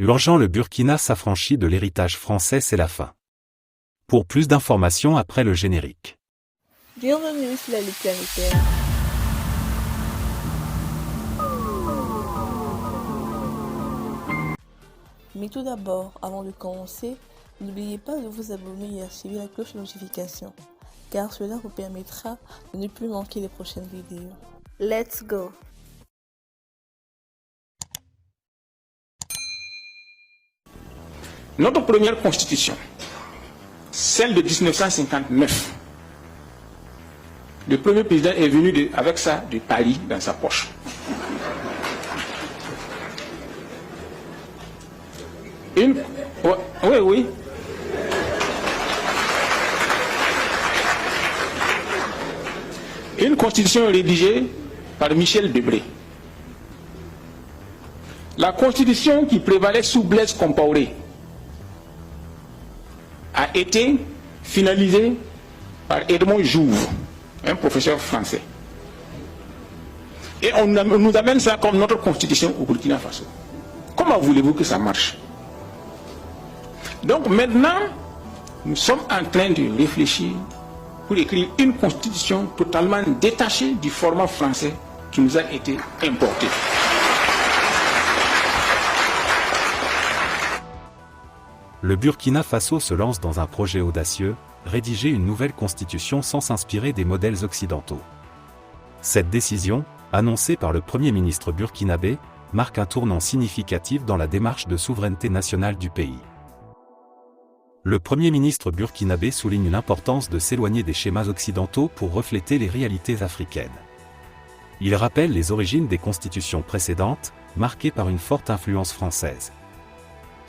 Urgent, le Burkina s'affranchit de l'héritage français, c'est la fin. Pour plus d'informations après le générique. Bienvenue sur la Lutte planétaire. Mais tout d'abord, avant de commencer, n'oubliez pas de vous abonner et activer la cloche de notification, car cela vous permettra de ne plus manquer les prochaines vidéos. Let's go! Notre première constitution, celle de 1959, le premier président est venu avec ça de Paris dans sa poche. Oui. Une constitution rédigée par Michel Debré. La constitution qui prévalait sous Blaise Compaoré a été finalisée par Edmond Jouve, un professeur français. Et on nous amène ça comme notre constitution au Burkina Faso. Comment voulez-vous que ça marche? Donc maintenant, nous sommes en train de réfléchir pour écrire une constitution totalement détachée du format français qui nous a été importé. Le Burkina Faso se lance dans un projet audacieux, rédiger une nouvelle constitution sans s'inspirer des modèles occidentaux. Cette décision, annoncée par le Premier ministre burkinabé, marque un tournant significatif dans la démarche de souveraineté nationale du pays. Le Premier ministre burkinabé souligne l'importance de s'éloigner des schémas occidentaux pour refléter les réalités africaines. Il rappelle les origines des constitutions précédentes, marquées par une forte influence française.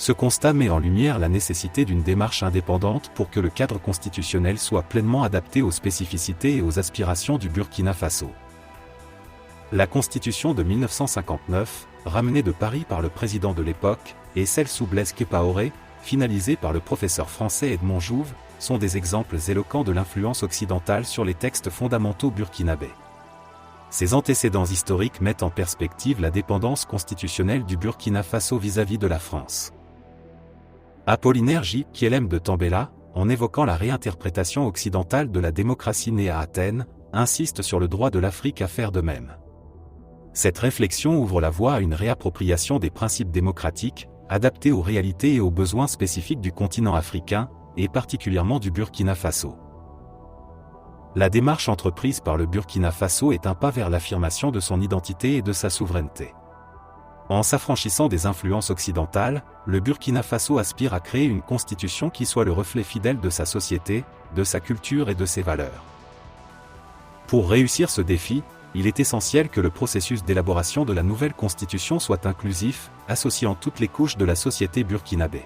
Ce constat met en lumière la nécessité d'une démarche indépendante pour que le cadre constitutionnel soit pleinement adapté aux spécificités et aux aspirations du Burkina Faso. La constitution de 1959, ramenée de Paris par le président de l'époque, et celle sous Blaise Compaoré, finalisée par le professeur français Edmond Jouve, sont des exemples éloquents de l'influence occidentale sur les textes fondamentaux burkinabés. Ces antécédents historiques mettent en perspective la dépendance constitutionnelle du Burkina Faso vis-à-vis de la France. Apollinaire J. Kielem de Tambela, en évoquant la réinterprétation occidentale de la démocratie née à Athènes, insiste sur le droit de l'Afrique à faire de même. Cette réflexion ouvre la voie à une réappropriation des principes démocratiques, adaptés aux réalités et aux besoins spécifiques du continent africain, et particulièrement du Burkina Faso. La démarche entreprise par le Burkina Faso est un pas vers l'affirmation de son identité et de sa souveraineté. En s'affranchissant des influences occidentales, le Burkina Faso aspire à créer une constitution qui soit le reflet fidèle de sa société, de sa culture et de ses valeurs. Pour réussir ce défi, il est essentiel que le processus d'élaboration de la nouvelle constitution soit inclusif, associant toutes les couches de la société burkinabé.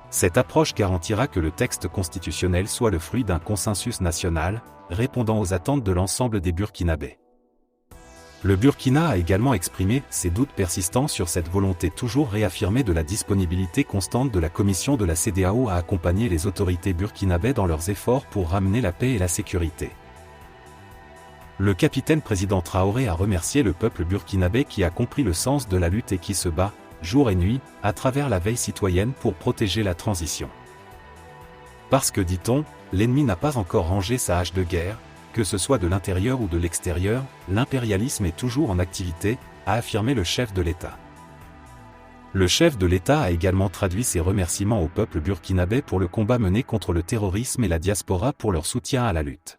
Cette approche garantira que le texte constitutionnel soit le fruit d'un consensus national, répondant aux attentes de l'ensemble des Burkinabés. Le Burkina a également exprimé ses doutes persistants sur cette volonté toujours réaffirmée de la disponibilité constante de la Commission de la CEDEAO à accompagner les autorités burkinabées dans leurs efforts pour ramener la paix et la sécurité. Le capitaine président Traoré a remercié le peuple burkinabé qui a compris le sens de la lutte et qui se bat, jour et nuit, à travers la veille citoyenne pour protéger la transition. Parce que, dit-on, l'ennemi n'a pas encore rangé sa hache de guerre, que ce soit de l'intérieur ou de l'extérieur, l'impérialisme est toujours en activité, a affirmé le chef de l'État. Le chef de l'État a également traduit ses remerciements au peuple burkinabé pour le combat mené contre le terrorisme et la diaspora pour leur soutien à la lutte.